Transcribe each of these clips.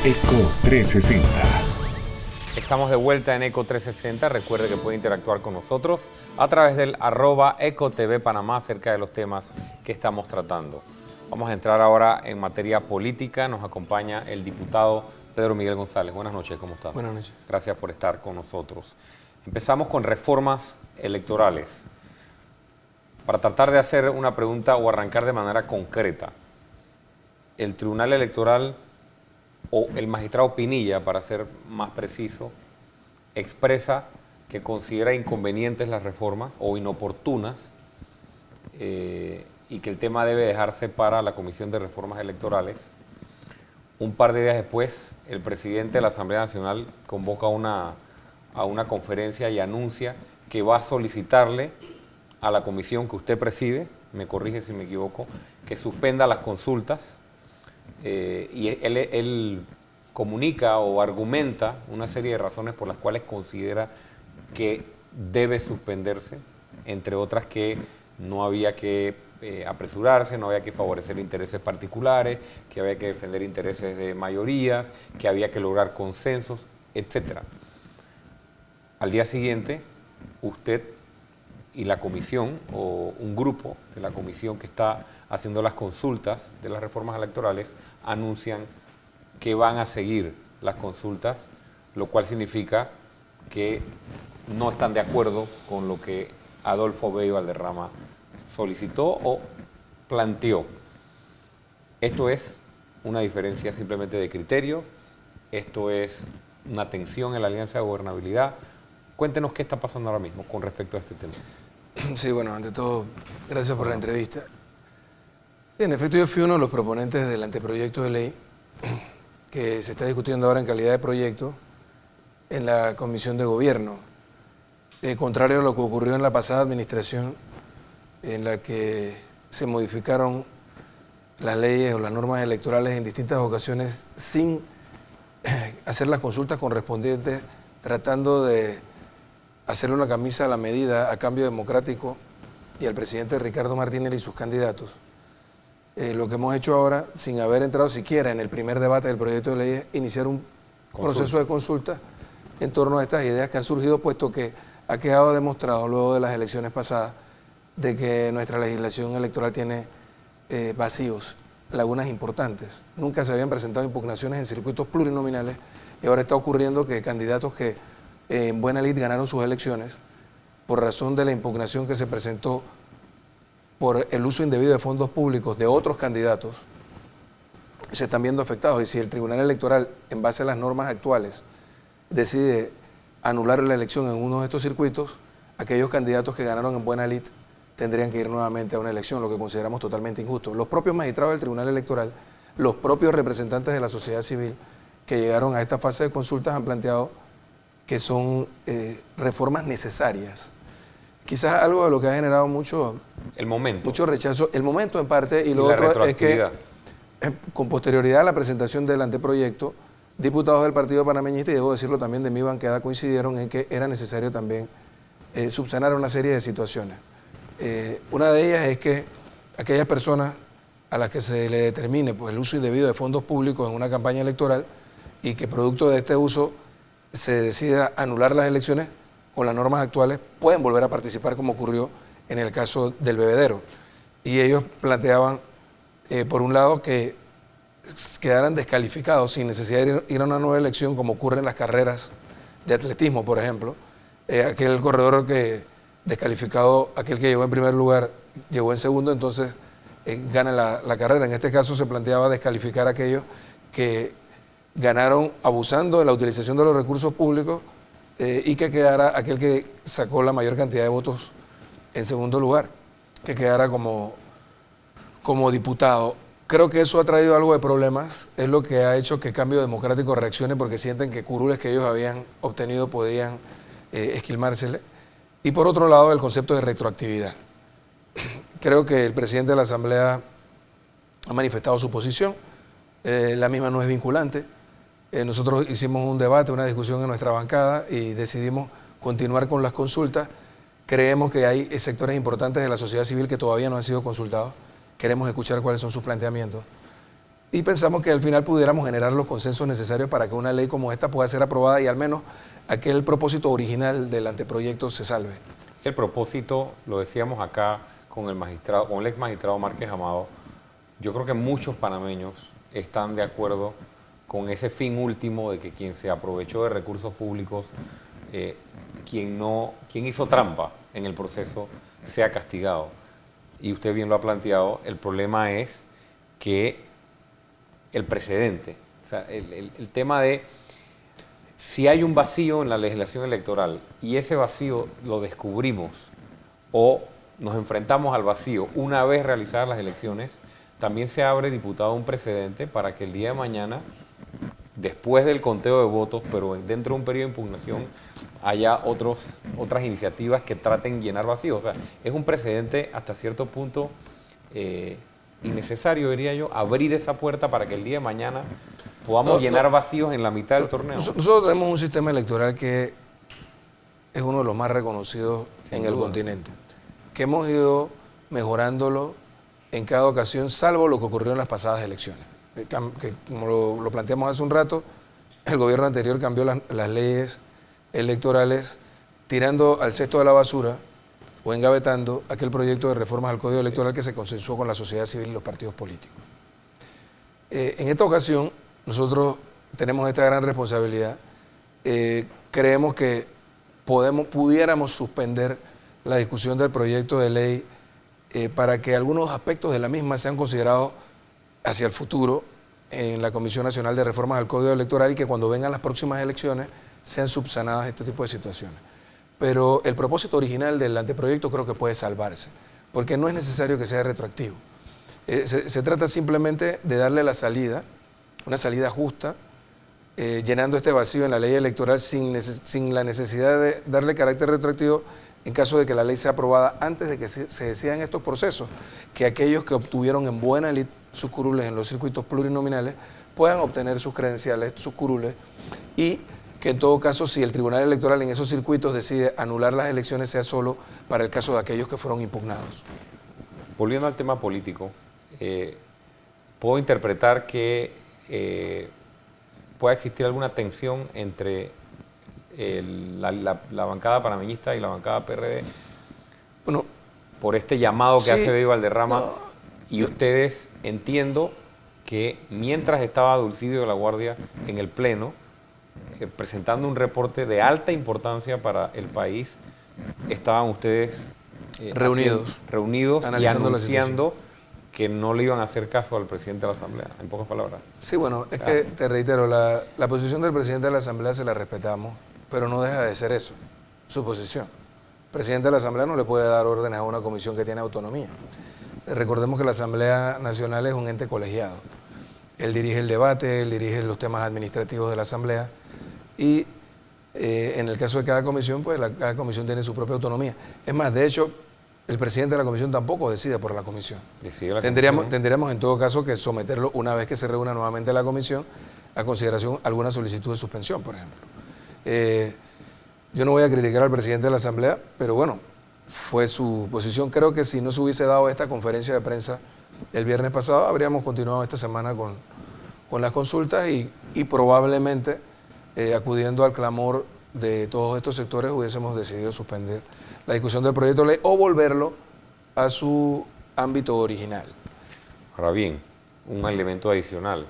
Eco 360. Estamos de vuelta en Eco 360. Recuerde que puede interactuar con nosotros a través del @EcoTVPanamá acerca de los temas que estamos tratando. Vamos a entrar ahora en materia política. Nos acompaña el diputado Pedro Miguel González. Buenas noches, ¿cómo está? Buenas noches. Gracias por estar con nosotros. Empezamos con reformas electorales. Para tratar de hacer una pregunta o arrancar de manera concreta, el Tribunal Electoral o el magistrado Pinilla, para ser más preciso, expresa que considera inconvenientes las reformas o inoportunas y que el tema debe dejarse para la Comisión de Reformas Electorales. Un par de días después, el presidente de la Asamblea Nacional convoca a una conferencia y anuncia que va a solicitarle a la comisión que usted preside, me corrige si me equivoco, que suspenda las consultas. Y él comunica o argumenta una serie de razones por las cuales considera que debe suspenderse, entre otras que no había que apresurarse, no había que favorecer intereses particulares, que había que defender intereses de mayorías, que había que lograr consensos, etc. Al día siguiente, usted y la comisión o un grupo de la comisión que está haciendo las consultas de las reformas electorales anuncian que van a seguir las consultas, lo cual significa que no están de acuerdo con lo que Adolfo Bello Valderrama solicitó o planteó. Esto es una diferencia simplemente de criterio, esto es una tensión en la alianza de gobernabilidad. Cuéntenos qué está pasando ahora mismo con respecto a este tema. Sí, bueno, ante todo, gracias por la entrevista. Sí, en efecto, yo fui uno de los proponentes del anteproyecto de ley que se está discutiendo ahora en calidad de proyecto en la Comisión de Gobierno. Contrario a lo que ocurrió en la pasada administración, en la que se modificaron las leyes o las normas electorales en distintas ocasiones sin hacer las consultas correspondientes, tratando de hacerle una camisa a la medida a Cambio Democrático y al presidente Ricardo Martinelli y sus candidatos. Lo que hemos hecho ahora, sin haber entrado siquiera en el primer debate del proyecto de ley, es iniciar un proceso de consulta en torno a estas ideas que han surgido, puesto que ha quedado demostrado luego de las elecciones pasadas de que nuestra legislación electoral tiene vacíos, lagunas importantes. Nunca se habían presentado impugnaciones en circuitos plurinominales y ahora está ocurriendo que candidatos que en buena lid ganaron sus elecciones por razón de la impugnación que se presentó por el uso indebido de fondos públicos de otros candidatos, se están viendo afectados. Y si el Tribunal Electoral, en base a las normas actuales, decide anular la elección en uno de estos circuitos, aquellos candidatos que ganaron en buena lid tendrían que ir nuevamente a una elección, lo que consideramos totalmente injusto. Los propios magistrados del Tribunal Electoral, los propios representantes de la sociedad civil que llegaron a esta fase de consultas han planteado que son reformas necesarias. Quizás algo de lo que ha generado mucho rechazo, el momento en parte, y lo otro es que con posterioridad a la presentación del anteproyecto, diputados del Partido Panameñista, y debo decirlo también de mi bancada, coincidieron en que era necesario también subsanar una serie de situaciones. Una de ellas es que aquellas personas a las que se le determine el uso indebido de fondos públicos en una campaña electoral y que producto de este uso se decida anular las elecciones con las normas actuales, pueden volver a participar, como ocurrió en el caso del bebedero. Y ellos planteaban, por un lado, que quedaran descalificados sin necesidad de ir a una nueva elección, como ocurre en las carreras de atletismo, por ejemplo. Aquel corredor que descalificado, aquel que llegó en primer lugar, llegó en segundo, entonces gana la carrera. En este caso se planteaba descalificar a aquellos que ganaron abusando de la utilización de los recursos públicos y que quedara aquel que sacó la mayor cantidad de votos en segundo lugar, que quedara como diputado. Creo que eso ha traído algo de problemas, es lo que ha hecho que Cambio Democrático reaccione, porque sienten que curules que ellos habían obtenido podían esquilmársele. Y por otro lado, el concepto de retroactividad. Creo que el presidente de la Asamblea ha manifestado su posición, la misma no es vinculante. Nosotros hicimos un debate, una discusión en nuestra bancada y decidimos continuar con las consultas. Creemos que hay sectores importantes de la sociedad civil que todavía no han sido consultados. Queremos escuchar cuáles son sus planteamientos. y pensamos que al final pudiéramos generar los consensos necesarios para que una ley como esta pueda ser aprobada y al menos aquel propósito original del anteproyecto se salve. El propósito, lo decíamos acá con el ex magistrado Márquez Amado, yo creo que muchos panameños están de acuerdo con ese fin último de que quien se aprovechó de recursos públicos, quien hizo trampa en el proceso, sea castigado. Y usted bien lo ha planteado, el problema es que el precedente, o sea, el tema de si hay un vacío en la legislación electoral y ese vacío lo descubrimos o nos enfrentamos al vacío una vez realizadas las elecciones, también se abre, diputado, un precedente para que el día de mañana, después del conteo de votos, pero dentro de un periodo de impugnación, haya otras iniciativas que traten de llenar vacíos. O sea, es un precedente hasta cierto punto innecesario, diría yo, abrir esa puerta para que el día de mañana podamos llenar vacíos en la mitad del torneo. Nosotros tenemos un sistema electoral que es uno de los más reconocidos en el continente, que hemos ido mejorándolo en cada ocasión, salvo lo que ocurrió en las pasadas elecciones. Que como lo planteamos hace un rato, el gobierno anterior cambió las leyes electorales tirando al cesto de la basura o engavetando aquel proyecto de reformas al Código Electoral que se consensuó con la sociedad civil y los partidos políticos. En esta ocasión, nosotros tenemos esta gran responsabilidad. Creemos que pudiéramos suspender la discusión del proyecto de ley para que algunos aspectos de la misma sean considerados hacia el futuro en la Comisión Nacional de Reformas al Código Electoral y que cuando vengan las próximas elecciones sean subsanadas este tipo de situaciones. Pero el propósito original del anteproyecto creo que puede salvarse, porque no es necesario que sea retroactivo. Se trata simplemente de darle la salida, una salida justa, llenando este vacío en la ley electoral sin la necesidad de darle carácter retroactivo en caso de que la ley sea aprobada antes de que se decidan estos procesos, que aquellos que obtuvieron en buena lid sus curules en los circuitos plurinominales puedan obtener sus credenciales, sus curules, y que en todo caso, si el Tribunal Electoral en esos circuitos decide anular las elecciones, sea solo para el caso de aquellos que fueron impugnados. Volviendo al tema político, puedo interpretar que pueda existir alguna tensión entre la bancada panameñista y la bancada PRD, bueno, por este llamado que sí, hace David Valderrama, no, y ustedes, entiendo que mientras estaba Dulcidio de la Guardia en el Pleno, presentando un reporte de alta importancia para el país, estaban ustedes reunidos y anunciando que no le iban a hacer caso al presidente de la Asamblea, en pocas palabras. Sí, bueno, es que te reitero, la posición del presidente de la Asamblea se la respetamos, pero no deja de ser eso, su posición. El presidente de la Asamblea no le puede dar órdenes a una comisión que tiene autonomía. Recordemos que la Asamblea Nacional es un ente colegiado. Él dirige el debate, él dirige los temas administrativos de la Asamblea y en el caso de cada comisión, pues cada comisión tiene su propia autonomía. Es más, de hecho, el presidente de la comisión tampoco decide por la comisión. Tendríamos en todo caso que someterlo, una vez que se reúna nuevamente la comisión, a consideración alguna solicitud de suspensión, por ejemplo. Yo no voy a criticar al presidente de la Asamblea, pero bueno, fue su posición. Creo que si no se hubiese dado esta conferencia de prensa el viernes pasado, habríamos continuado esta semana con las consultas y probablemente, acudiendo al clamor de todos estos sectores, hubiésemos decidido suspender la discusión del proyecto de ley o volverlo a su ámbito original. Ahora bien, un elemento adicional.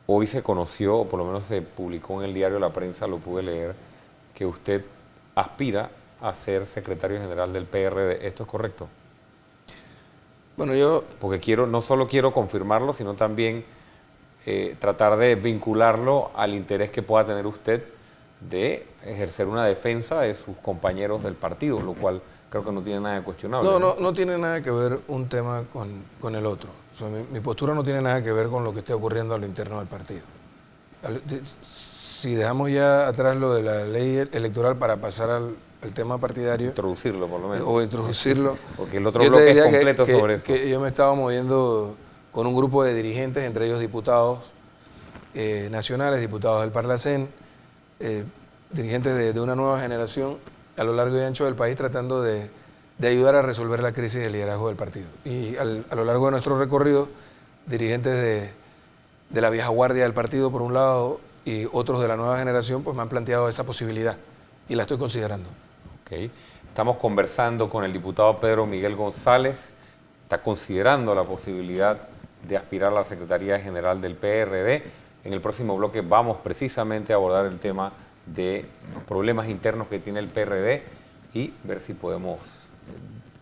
Hoy se conoció, o por lo menos se publicó en el diario La Prensa, lo pude leer, que usted aspira a ser secretario general del PRD. ¿Esto es correcto? Bueno, porque no solo quiero confirmarlo, sino también tratar de vincularlo al interés que pueda tener usted de ejercer una defensa de sus compañeros del partido, lo cual creo que no tiene nada de cuestionable. No tiene nada que ver un tema con el otro. O sea, mi postura no tiene nada que ver con lo que esté ocurriendo a lo interno del partido. Si dejamos ya atrás lo de la ley electoral para pasar al tema partidario. Introducirlo, por lo menos. O introducirlo. Porque el otro bloque es completo sobre eso. Que yo me estaba moviendo con un grupo de dirigentes, entre ellos diputados nacionales, diputados del Parlacén, dirigentes de una nueva generación a lo largo y ancho del país, tratando de ayudar a resolver la crisis de liderazgo del partido. Y a lo largo de nuestro recorrido dirigentes de la vieja guardia del partido, por un lado, y otros de la nueva generación, pues me han planteado esa posibilidad y la estoy considerando. Ok. Estamos conversando con el diputado Pedro Miguel González. Está considerando la posibilidad de aspirar a la Secretaría General del PRD. En el próximo bloque vamos precisamente a abordar el tema de los problemas internos que tiene el PRD y ver si podemos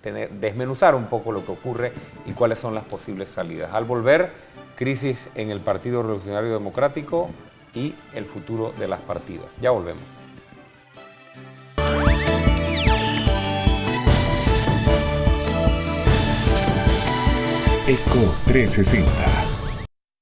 desmenuzar un poco lo que ocurre y cuáles son las posibles salidas. Al volver, crisis en el Partido Revolucionario Democrático y el futuro de las partidas. Ya volvemos. ECO 360.